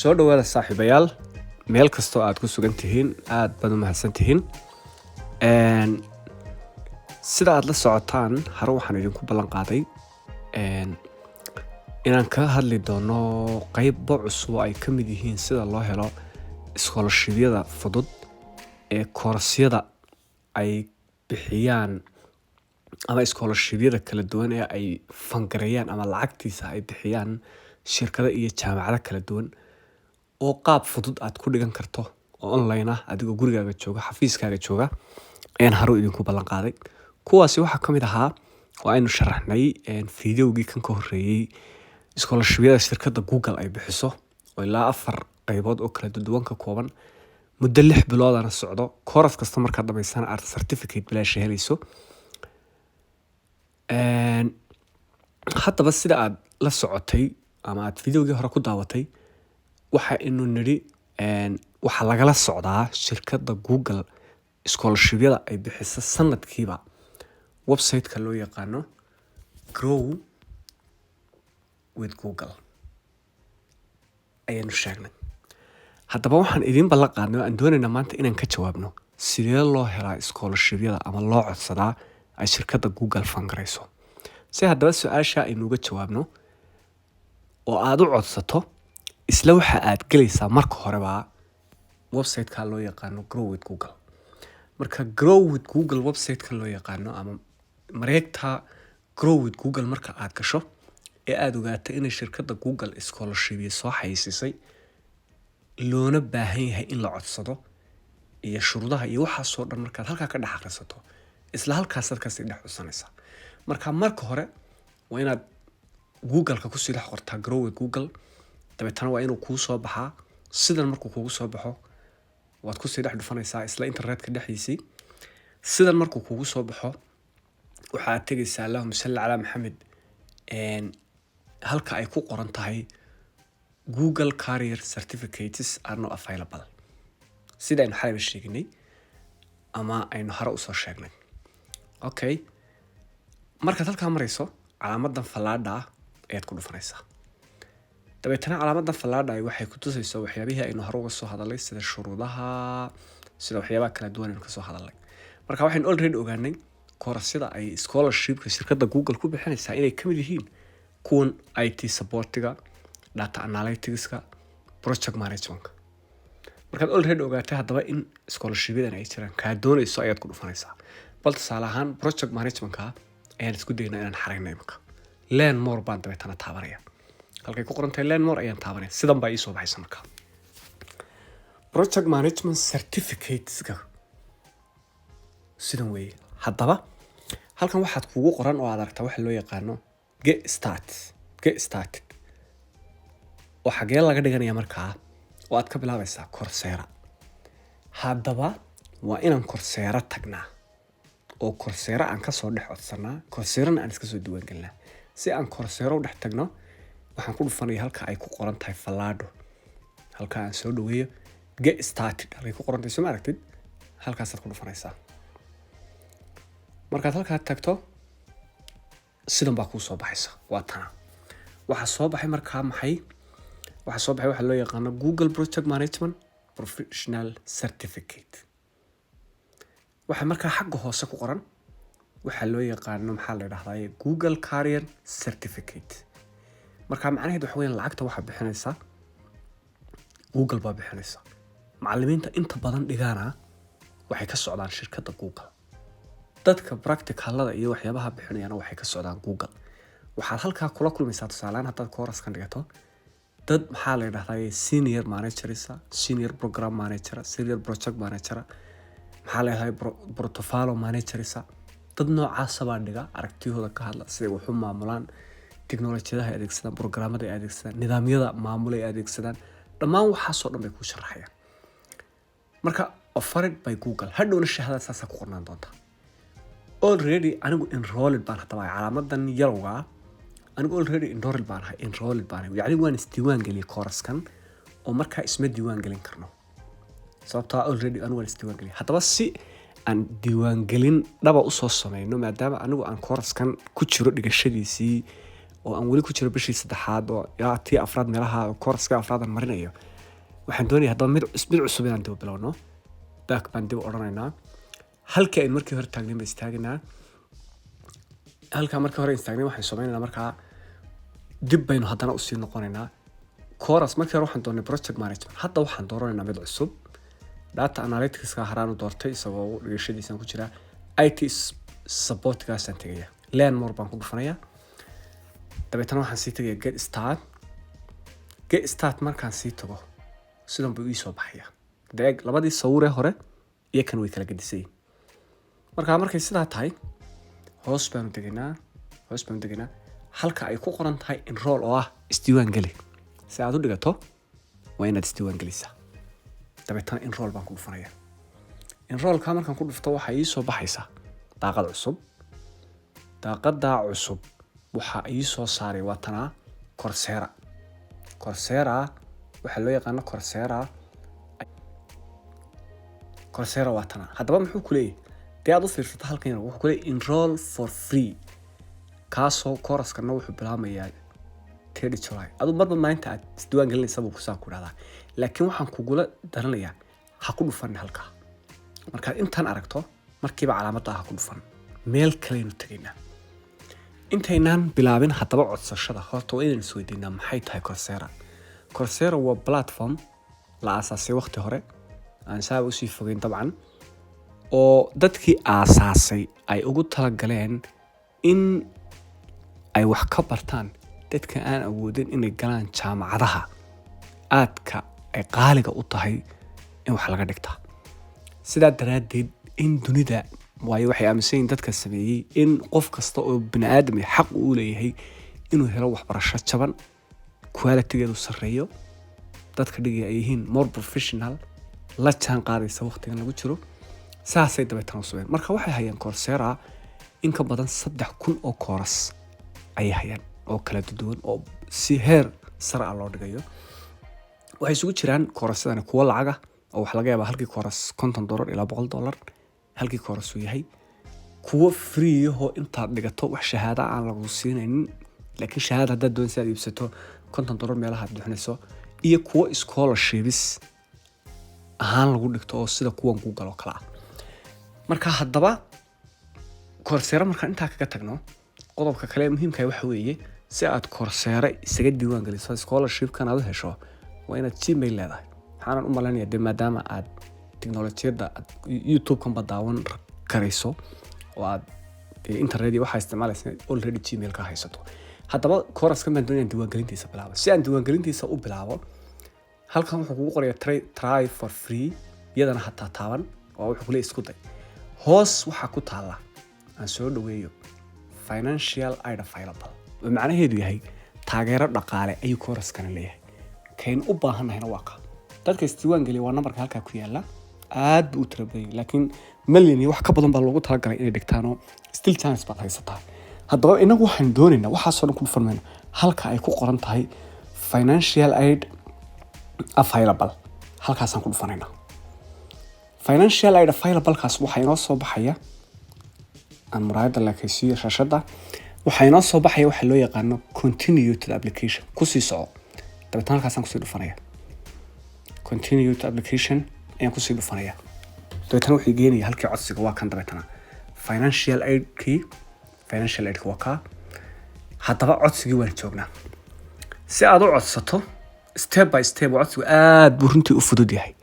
soo dhawaada saaxiibayaal meel kastoo aad ku sugan tihiin aad baad u mahadsantihiin sida aad la socotaan hore waxaan idinku ballan qaaday inaan ka hadli doono qaybo cusub oo ay ka mid yihiin sida loo helo iskoolashibyada fudud ee koorasyada ay bixiyaan ama iskoolashibyada kala duwan ee ay fangareeyaan ama lacagtiisa ay bixiyaan shirkado iyo jaamacado kala duwan oo qaab fudud aad ku dhigan karto oo online ah adigoo gurigaaga jooga xafiiskaaga jooga ayaan haro idinku ballan qaaday kuwaasi waxaa ka mid ahaa oo aynu sharaxnay fiidiyowgii kan ka horreeyay iskoolashibyada shirkadda Google ay bixiso oo ilaa 4 qaybood oo kala duwan ka kooban muddo 6 biloodana socdo kooras kasta markaad dhamaysana aad certificate bilaash helayso haddaba sida aad la socotay ama aad fiidiyowgii hore ku daawatay waxa inuu niri waxa lagala socdaa shirkadda Google iskoolashibyada ay bixiso sanadkiiba website-ka loo yaqaano Grow with Google ayaan sheegnay haddaba waxaan idin ballan qaadnay aan doonaynaa maanta inaan ka jawaabno sidee loo helaa iskoolashibyada ama loo codsadaa ay shirkadda Google fangareyso si haddaba su'aasha aynu uga jawaabno oo aad u codsato isla waxa aad galaysaa marka horeba website-ka loo yaqaano Grow with Google marka Grow with Google website-ka loo yaqaano ama mareegta Grow with Google marka aad gasho ee aad ogaato in shirkadda Google iskoolashibyo soo xayisisay loona baahan yahay in la codsado iyo shuruudaha iyo waxa soo dhan marka halka ka dhex akhrisato isla halkaas dadkaasi dhex codsanaysa marka hore waa inaad Google-ka ku sii dhex qortaa Grow with Google dabeetana waa inuu kuu soo baxaa sidan markuu kugu soo baxo waad ku sii dhex dhufanaysaa isla internetka dhexdiisii sidan markuu kugu soo baxo waxaad tagaysaa Allahumma salli ala Muhammad halka ay ku qoran tahay Google Career Certificates are not available sida aynu xalay sheegnay ama aynu hore u soo sheegnay okay marka halka marayso calaamadan falaadha ayaad ku dhufanaysaa dabeetana calaamadan falaadha waxay ku tusaysaa waxyaabihii aynu hore uga soo hadalay sida shuruudaha sida waxyaabaha kala duwan ee ka soo hadalay marka waxaan already ogaanay koorasyada ay scholarship-ka shirkadda Google ku bixinaysaa inay ka mid yihiin kuwan IT supportiga data analytics-ka project management markaad already ogaatay haddaba in scholarship-yadan ay jiraan ka doonayso ayaad ku dhufanaysaa bal tusaale ahaan project management-ka ayaan isku daynaa inaan xareyno imika learn more baan dabeetana taabanaya halkay ku qoran tahay learn more ayaan taabanaya sidan baa ii soo baxaysa marka project management certificates-ka sidan weeye haddaba halkan waxaad kugu qoran oo aad aragtaa waxa loo yaqaano get started oo xagee laga dhiganaya markaa oo aad ka bilaabaysaa Coursera haddaba waa inaan Coursera tagnaa oo Coursera aan ka soo dhex codsanaa Coursera aan iska soo diiwaan galnaa si aan Coursera u dhex tagno waxaan ku dhufanayaa halka ay ku qoran tahay falaadho halka aan soo dhaweeyo get started halkay ku qoran tahay soo ma aragtid halkaas aad ku dhufanaysaa markaad halka tagto sidan baa ku soo baxaysa waa tan waxa soo baxay markaa maxay waxa soo baxay waxa loo yaqaan Google Project Management Professional Certificate waxa markaa xagga hoose ku qoran waxa loo yaqaan maxaa la yiraahdaa Google Career Certificate marka macnaheedu waxa weeyaan lacagta waxa bixinaysa Google baa bixinaysa macallimiinta inta badan dhigana waxay ka socdaan shirkadda Google dadka practicalada iyo waxyaabaha bixinayana waxay ka socdaan Google waxaad halka kula kulmaysaa tusaalaan haddaad kooraskan dhigato dad maxaa la yiraahdaa senior managers senior program manager senior project manager maxaa la yiraahdaa portfolio managers dad noocaas baa dhiga aragtiyahooda ka hadla sida wax u maamulaan tiknoolajiyada ay adeegsadaan programmada ay adeegsadaan nidaamyada maamul ay adeegsadaan dhammaan waxa soo dhan bay ku sharaxayaan marka offered by Google hadhowna shahada saasa ku qornaan doonta already anigu enrolled baan hadaba calaamadan yalowga anigu already enrolled baan yani waan isdiiwaan galiyay course-kan oo marka isma diiwaan galin karno sababtoo already anigu waan isdiiwaan galiyay hadaba si aan diiwaan galin dhaba u soo sameeyno maadaama anigu aan course-kan ku jiro dhigashadiisii oo aan wali ku jiro bishii 3aad oo tii afraad meelaha course-ka afraad aan marinayo waxaan doonayaa haddaba mid cusub inaan dib u bilowno. back baan dib u odhanaynaa. halkii aynu markii hore taagnay baan istaagnaa. halkaa markii hore istaagnay waxaan samaynaynaa markaa dib baynu haddana usii noqonaynaa. chorus markii hore waxaan doonay project management, hadda waxaan dooranaynaa mid cusub. data analytics ka haraan u doortay isagoo dhigashadiisan ku jira. IT support gaasaan tagaya. learn more baan ku dhufanayaa. dabeetana waxaan sii tagayaa get start markaan sii tago sidan buu ii soo baxaya. deeg labadii sawir ee hore iyo kan way kala gadisay. markay sidaa tahay hoos baan deganaa halka ay ku qoran tahay enroll oo ah isdiiwaan gali. si aad u dhigato waa inaad isdiiwaan gelisaa. dabeetana enroll baan ku dhufanayaa. enrollka markaan ku dhufto waxa ii soo baxaysa daaqad cusub. daaqada cusub waxa ii soo saaray waatana Coursera waxa loo yaqaan Coursera waatana. haddaba muxuu ku leeyahay dee aad u fiirsato halkan wuxuu ku leeyahay enroll for free. kaasoo course-kana wuxuu bilaamayaa 3 July. aduu marba maalinta aad isdiiwaan gelinaysa buu kusaa ku dhahdaa. laakiin waxaan kugula daranayaa ha ku dhufan halkaa. markaad intaan aragto markiiba calaamadda ha ku dhufan. meel kaleynu tegaynaa. intaynaan bilaabin haddaba codsashada horta waa inaan isweydiinaa maxay tahay Coursera waa platform la aasaasay waqti hore aan saaba usii fogeyn dabcan, oo dadkii aasaasay ay ugu talagaleen in ay wax ka bartaan dadka aan awoodin inay galaan jaamacadaha aadka ay qaaliga u tahay in wax laga dhigta. sidaa daraaddeed in dunida waayo waxay aaminsan dadka sameeyay in qof kasta oo bini'aadam xaq u leeyahay inuu helo waxbarasho jaban, quality-geedu sareeyo, dadka dhigay ay yihiin more professional, la jaan qaadaysa waqtigan lagu jiro. saasay dabeetana u sameeyeen. marka waxay hayaan Coursera in ka badan 3,000 oo course ayay hayaan oo kala duwan oo si heer sare ah loo dhigayo. waxay isugu jiraan course-yada kuwa lacaga oo wax laga yaabaa halkii course $50 ilaa $100 halkii course uu yahay. kuwa free oo intaad dhigato wax shahaado aan lagu siinaynin, laakiin shahaado haddaad doonayso aad iibsato $50 meelaha aad bixinayso, iyo kuwa scholarships ahaan lagu dhigto oo sida kuwan Google oo kala ah. marka haddaba Coursera markaan intaa kaga tagno, qodobka kale muhiimka ah waxa weeye si aad Coursera isaga diiwaan geliso scholarship-kan aad u hesho waa inaad Gmail leedahay. waxaan u maleynayaa de maadaama aad teknolojiyada YouTube-kan badaawan karayso oo aad internet waxa isticmaalaysaa already Gmail ka haysato. haddaba course-kan baan doonayaa diiwaangelintiisa bilaabo. si aan diiwaangelintiisa u bilaabo, halkan wuxuu kugu qorayaa try for free, iyadana hataa taaban oo wuxuu ku leeyahay isku day. hoos waxa ku taala aan soo dhaweeyo financial aid available. macnaheedu yahay taageero dhaqaale ayuu course-kan leeyahay. kayn u baahanayna waa ka dadka isdiiwaan geliya waa numberka halkaa ku yaala. aad buu u tira badan yahay, laakiin million iyo wax ka badan baa loogu talagalay inay dhigtaan oo still chance baad haysataa. haddaba inagu waxaan doonaynaa waxaasoo dhan ku dhufanmayno halka ay ku qoran tahay financial aid available. halkaasaan ku dhufanaynaa. financial aid available kaas waxaa inoo soo baxaya aan muraayada laakaysiiyo shaashada. waxaa inoo soo baxaya waxa loo yaqaano continue to the application. kusii soco. dabeetana halkaasaan kusii dhufanaya. continue to application ayaan kusii dhufanaya. dabeetana wuxuu geenaya halkii codsiga waa kan. dabeetana financial aid-kii waa kaa. haddaba codsigii waan joognaa. si aad u codsato step by step codsigu aad buu runtii u fudud yahay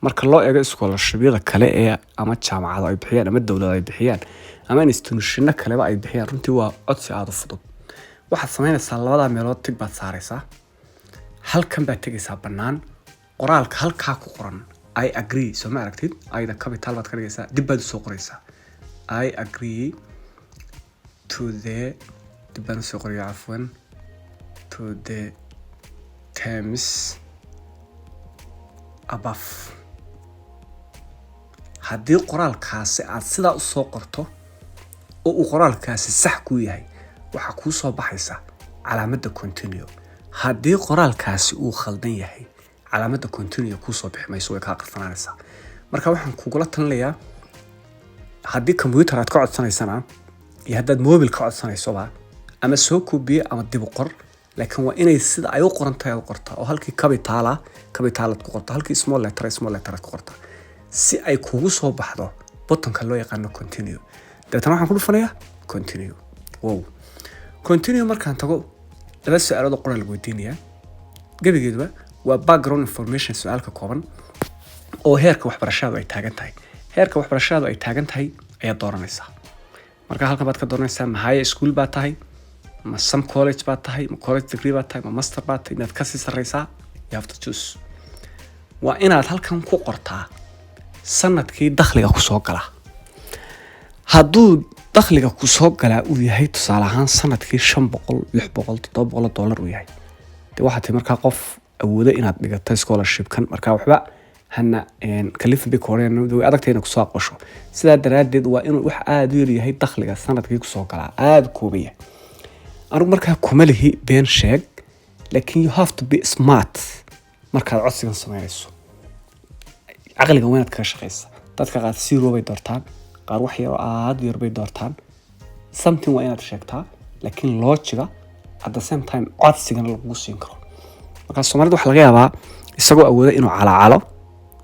marka loo eego scholarship-yada kale ee ama jaamacado ay bixiyaan ama dawladda ay bixiyaan ama institution kaleba ay bixiyaan. runtii waa codsi aad u fudud. waxaad samaynaysaa labada meelood tig baad saaraysaa. halkan baad tegaysaa bannaan. qoraalka halkaa ku qoran I agree, soo ma aragtid? ayda capital baad ka dhigaysaa. dib baad u soo qoraysaa I agree to the dib baan u soo qorayaa cafwan to the terms above. haddii qoraalkaasi aad sidaa u soo qorto oo uu qoraalkaasi sax ku yahay, waxaa kuu soo baxaysa calaamadda continue. haddii qoraalkaasi uu khaldan yahay, calaamadda continue kuu soo bixi mayso, way kaa qarfanaanaysaa. marka waxaan kugula talinayaa haddii computer aad ka codsanaysana iyo haddaad mobile ka codsanaysoba, ama soo koobiye ama dib u qor laakiin waa inay sida ay u qoran tahay u qortaa oo halkii capital ku qortaa halkii small letter ku qortaa si ay kugu soo baxdo buttonka loo yaqaan continue dadana waxaan ku dhufanayaa continue continue markaan tago laba su'aalood oo qoraal lagu weydiinayaa gabigeedba waa background information su'aalka kooban oo heerka waxbarashadu ay taagan tahay ayaa dooranaysaa marka halkan baad ka dooranaysaa ma high school baa tahay ma some college baa tahay ma college degree baa tahay ma master baa tahay inaad ka sii sarreysaa you have to choose waa inaad halkan ku qortaa sanadkii dakhliga ku soo gala hadduu dakhliga ku soo galaa uu yahay tusaale ahaan sanadkii $500, $600, $700 uu yahay dee waxaad tahay markaa qof awooda inaad dhigato scholarship-kan markaa waxba hana kalifin bay koreen way adagtayna ku soo aqoosho sidaa daraadeed waa inuu wax aad u yar yahay dakhliga sanadkii ku soo galaa aad koobaya anigu markaa kuma lihi been sheeg laakiin you have to be smart markaad codsigan sameynayso aqliga wanaad kaga shaqeysa dadka qaar zero bay doortaan qaar wax yar oo aad u yar bay doortaan something waa inaad sheegtaa laakiin logiga at the same time codsigan lagu siin karo marka Soomaalidu waxa laga yaabaa isagoo awooda inuu calaacalo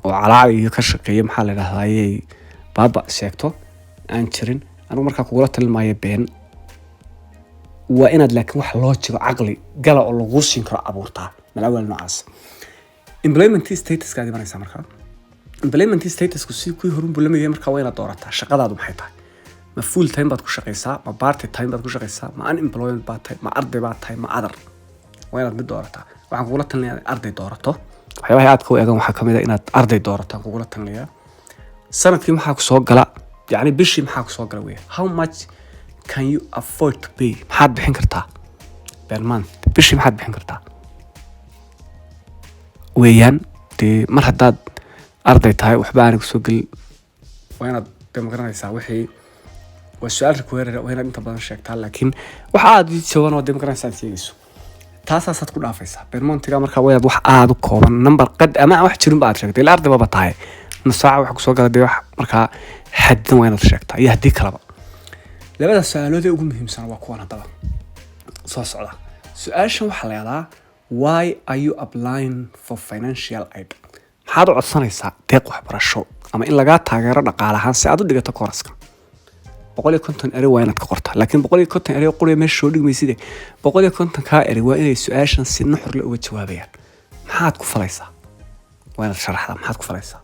oo calaacayo ka shaqeeyo maxaa la yiraahdaa baaba sheegto aan jirin anigu markaa kugula talinayo been waa inaad laakiin wax logiga aqli gala oo lagu siin karo abuurtaa malawal noocaas employment status ka dibanaysa markaa employment status ku si ku horun bulamaya markaa waa inaad doorataa shaqadaadu maxay tahay ma full time baad ku shaqeysaa ma part time baad ku shaqeysaa ma unemployed baad tahay ma arday baad tahay ma other waa inaad mid doorataa waxaan kugula talinayaa arday doorato waxyaabaha aad ka eegan waxa kamid ah inaad arday doorato kugula talinayaa sanadkii maxaa ku soo gala yani bishii maxaa ku soo gala weey how much can you afford to pay maxaad bixin kartaa per month bishii maxaad bixin kartaa weeyaan dee mar haddaad arday tahay waxba aan ku soo gal waa inaad magaranaysaa wixii waa su'aal require waa inaad inta badan sheegtaa laakiin waxa aad jawaab oo magaranaysaa sheegayso taasaad ku dhaafaysaa bermontiga markaa waa wax aad u kooban number qad ama wax jirin baad sheegtay ilaa arday baba tahay nusaaca wax ku soo galay wax markaa xaddan waa inaad sheegtaa iyo hadii kalaba labada su'aalood ee ugu muhiimsan waa kuwan hadaba soo socda su'aashan waxa la yiraahdaa why are you applying for financial aid maxaad u codsanaysaa deeq waxbarasho ama in laga taageero dhaqaale ahaan si aad u dhigato kooraska 150 eri waa inaad ka qortaa laakiin 150 eri qoriyo meesha soo dhigmaysid 150 ka eri waa inay su'aashan si nuxur leh uga jawaabayaan maxaad ku falaysaa waa inaad sharaxdaa maxaad ku falaysaa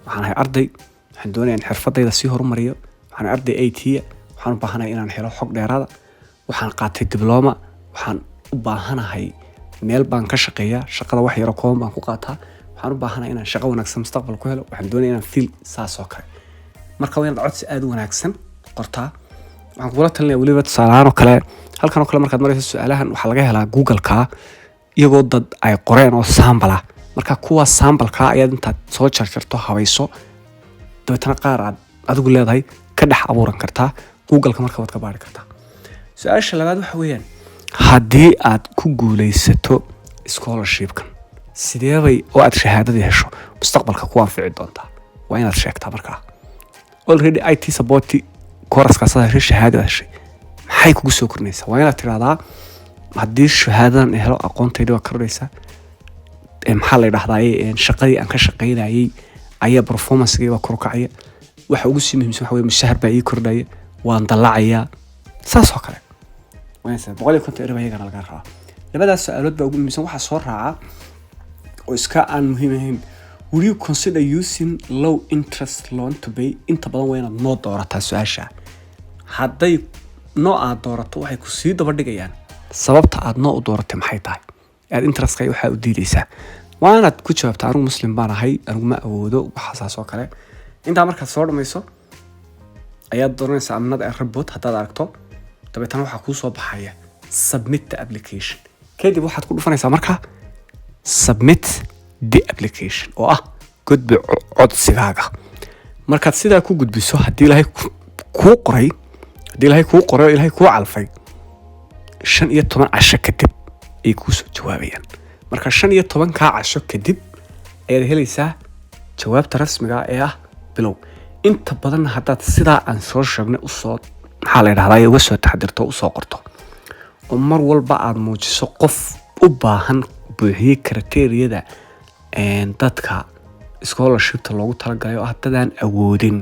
waxaan ahay arday waxaan doonayaa in xirfadayda si horumariyo waxaan arday IT waxaan u baahanahay inaan helo xog dheeraad waxaan qaatay diploma waxaan u baahanahay meel baan ka shaqeeyaa shaqada wax yar oo kooban baan ku qaataa waxaan u baahanahay inaan shaqo wanaagsan mustaqbal ku helo waxaan doonayaa inaan feel saas oo kale marka waa inaad codsi aad u wanaagsan qortaa waxaan kula talinayaa waliba tusaalahaan oo kale halkan oo kale markaad marayso su'aalahan waxa laga helaa Google-ka iyagoo dad ay qoreen oo sample marka kuwa sample-ka ayaad intaad soo jarjarto habayso dabeetana qaar aad adigu leedahay ka dhex abuuran kartaa Google-ka marka waad ka baari kartaa su'aasha labaad waxa weeyaan haddii aad ku guuleysato scholarship-kan sidee bay oo aad shahaadada hesho mustaqbalka ku anfici doontaa waa inaad sheegtaa markaa already IT support kooraska saar shahaadada heshay maxay kugu soo kordhinaysaa waa inaad tiraahdaa haddii shahaadadan helo aqoontayda waa kordhaysaa maxaa la yiraahdaa shaqadii aan ka shaqeynayay ayaa performance-gayga kor u kacaya waxa ugu sii muhiimsan waxa weeye mushahar baa ii kordhaya waan dalacayaa saas oo kale وينسى بقولي كنت قريبة هيك أنا القرعة لبدا السؤالات بقول مثلا واحد صار رعا وإسكاء مهم will you consider using low interest loan to pay أنت بدون وين النوع دورتها السؤال شا هذا نوع دورته وحي كسيد بدك يعني سببت عاد نوع دورته محيطها يعني interest كي وحي ودي ليسا وأنا كنت شباب تعرف مسلم بانا هاي أنا ما أودو وحساس وكله أنت عمرك صار ما يسوى أيات دورنا سأمناد الربط حتى داركتو dabeetana waxa ku soo baxaya submit the application kadib waxaad ku dhufanaysaa marka submit the application oo ah gudbi codsigaaga markaad sidaa ku gudbiso hadii Ilaahay kuu qoray Ilaahay kuu calfay 15 casho kadib ay ku soo jawaabayaan marka 15 ka casho kadib ayaad helaysaa jawaabta rasmiga ah ee ah bilow inta badan haddaad sidaa aan soo sheegnay u soo maxaa la yiraahdaa uga soo taxdirto u soo qorto oo mar walba aad muujiso qof u baahan buuxiye kriteeriyada dadka scholarshipta loogu talagalay oo dadaan awoodin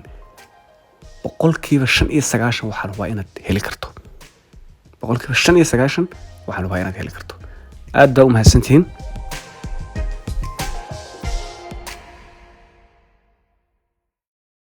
95% waxaan waa inaad heli karto 95% waxaan waa inaad heli karto. aad baa u mahadsantihiin.